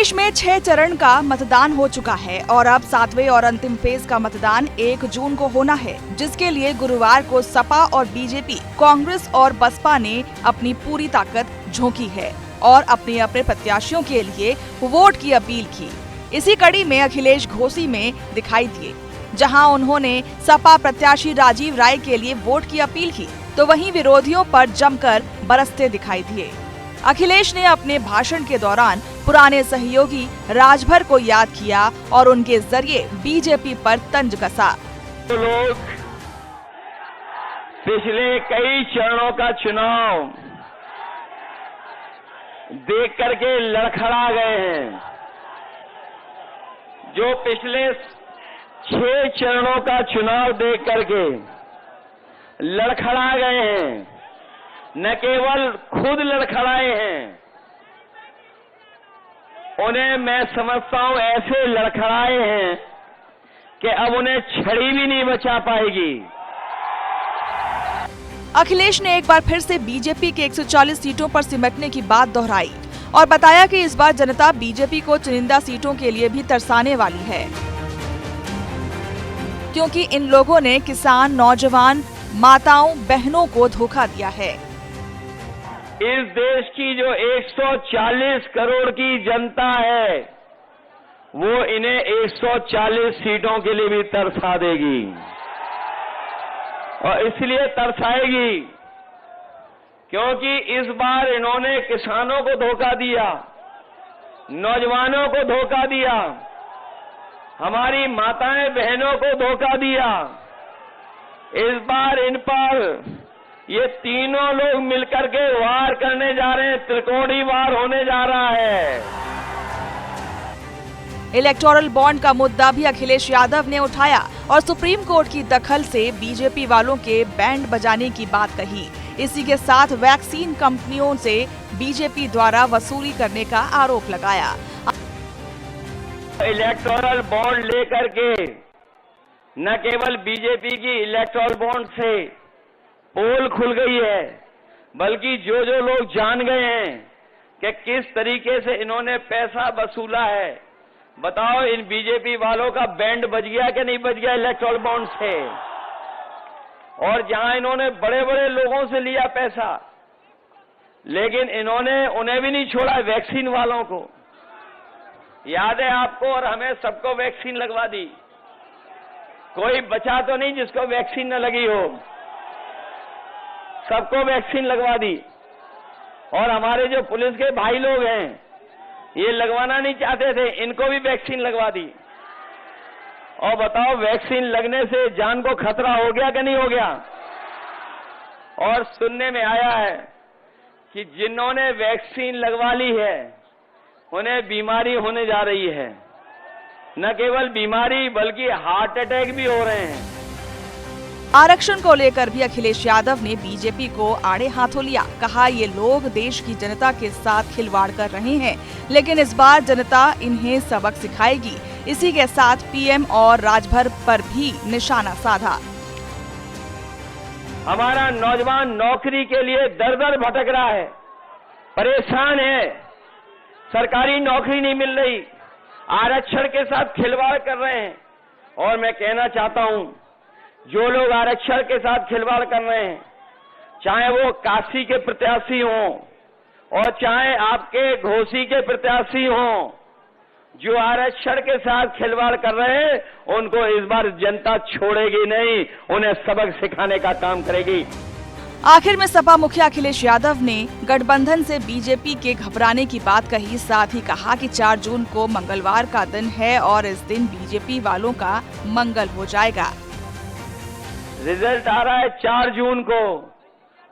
प्रदेश में 6 चरण का मतदान हो चुका है और अब 7वें और अंतिम फेज का मतदान 1 जून को होना है, जिसके लिए गुरुवार को सपा और बीजेपी, कांग्रेस और बसपा ने अपनी पूरी ताकत झोंकी है और अपने अपने प्रत्याशियों के लिए वोट की अपील की। इसी कड़ी में अखिलेश घोसी में दिखाई दिए, जहां उन्होंने सपा प्रत्याशी राजीव राय के लिए वोट की अपील की, तो वहीं विरोधियों पर जमकर बरसते दिखाई दिए। अखिलेश ने अपने भाषण के दौरान पुराने सहयोगी राजभर को याद किया और उनके जरिए बीजेपी पर तंज कसा। तो लोग पिछले कई चरणों का चुनाव देख करके लड़खड़ा गए हैं। जो पिछले 6 चरणों का चुनाव देख करके लड़खड़ा गए हैं, न केवल खुद लड़खड़ाए हैं, उन्हें मैं समझता हूं ऐसे लड़खड़ाए हैं कि अब उन्हें छड़ी भी नहीं बचा पाएगी। अखिलेश ने एक बार फिर से बीजेपी के 140 सीटों पर सिमटने की बात दोहराई और बताया कि इस बार जनता बीजेपी को चुनिंदा सीटों के लिए भी तरसाने वाली है, क्योंकि इन लोगों ने किसान, नौजवान, माताओं, बहनों को धोखा दिया है। इस देश की जो 140 करोड़ की जनता है, वो इन्हें 140 सीटों के लिए भी तरसा देगी, और इसलिए तरसाएगी क्योंकि इस बार इन्होंने किसानों को धोखा दिया, नौजवानों को धोखा दिया, हमारी माताएं बहनों को धोखा दिया। इस बार इन पर ये तीनों लोग मिलकर के वार करने जा रहे हैं, त्रिकोणीय वार होने जा रहा है। इलेक्टोरल बॉन्ड का मुद्दा भी अखिलेश यादव ने उठाया और सुप्रीम कोर्ट की दखल से बीजेपी वालों के बैंड बजाने की बात कही। इसी के साथ वैक्सीन कंपनियों से बीजेपी द्वारा वसूली करने का आरोप लगाया। इलेक्टोरल बॉन्ड लेकर के न केवल बीजेपी की इलेक्टोरल बॉन्ड से पोल खुल गई है, बल्कि जो लोग जान गए हैं कि किस तरीके से इन्होंने पैसा वसूला है, बताओ इन बीजेपी वालों का बैंड बज गया कि नहीं बज गया इलेक्टोरल बॉन्ड से। और जहां इन्होंने बड़े बड़े लोगों से लिया पैसा, लेकिन इन्होंने उन्हें भी नहीं छोड़ा, वैक्सीन वालों को। याद है आपको और हमें सबको वैक्सीन लगवा दी, कोई बचा तो नहीं जिसको वैक्सीन न लगी हो, सबको वैक्सीन लगवा दी। और हमारे जो पुलिस के भाई लोग हैं, ये लगवाना नहीं चाहते थे, इनको भी वैक्सीन लगवा दी। और बताओ वैक्सीन लगने से जान को खतरा हो गया कि नहीं हो गया। और सुनने में आया है कि जिन्होंने वैक्सीन लगवा ली है उन्हें बीमारी होने जा रही है, न केवल बीमारी बल्कि हार्ट अटैक भी हो रहे हैं। आरक्षण को लेकर भी अखिलेश यादव ने बीजेपी को आड़े हाथों लिया। कहा ये लोग देश की जनता के साथ खिलवाड़ कर रहे हैं, लेकिन इस बार जनता इन्हें सबक सिखाएगी। इसी के साथ पीएम और राजभर पर भी निशाना साधा। हमारा नौजवान नौकरी के लिए दर दर भटक रहा है, परेशान है, सरकारी नौकरी नहीं मिल रही, आरक्षण के साथ खिलवाड़ कर रहे हैं। और मैं कहना चाहता हूं, जो लोग आरक्षण के साथ खिलवाड़ कर रहे हैं, चाहे वो काशी के प्रत्याशी हों और चाहे आपके घोसी के प्रत्याशी हों, जो आरक्षण के साथ खिलवाड़ कर रहे हैं, उनको इस बार जनता छोड़ेगी नहीं, उन्हें सबक सिखाने का काम करेगी। आखिर में सपा मुखिया अखिलेश यादव ने गठबंधन से बीजेपी के घबराने की बात कही। साथ ही कहा कि 4 जून को मंगलवार का दिन है और इस दिन बीजेपी वालों का मंगल हो जाएगा। रिजल्ट आ रहा है 4 जून को,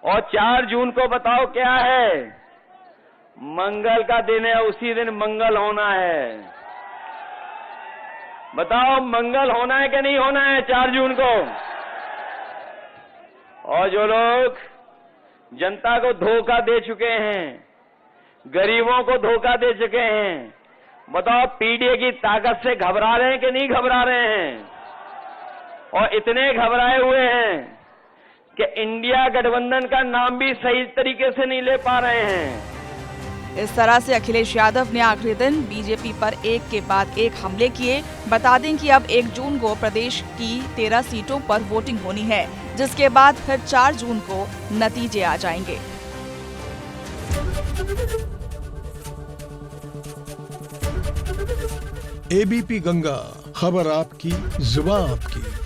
और 4 जून को बताओ क्या है, मंगल का दिन है, उसी दिन मंगल होना है। बताओ मंगल होना है कि नहीं होना है 4 जून को। और जो लोग जनता को धोखा दे चुके हैं, गरीबों को धोखा दे चुके हैं, बताओ पीडीए की ताकत से घबरा रहे हैं कि नहीं घबरा रहे हैं। और इतने घबराए हुए हैं कि इंडिया गठबंधन का नाम भी सही तरीके से नहीं ले पा रहे हैं। इस तरह से अखिलेश यादव ने आखिरी दिन बीजेपी पर एक के बाद एक हमले किए। बता दें कि अब 1 जून को प्रदेश की 13 सीटों पर वोटिंग होनी है, जिसके बाद फिर 4 जून को नतीजे आ जाएंगे। एबीपी गंगा, खबर आपकी, जुबान आपकी।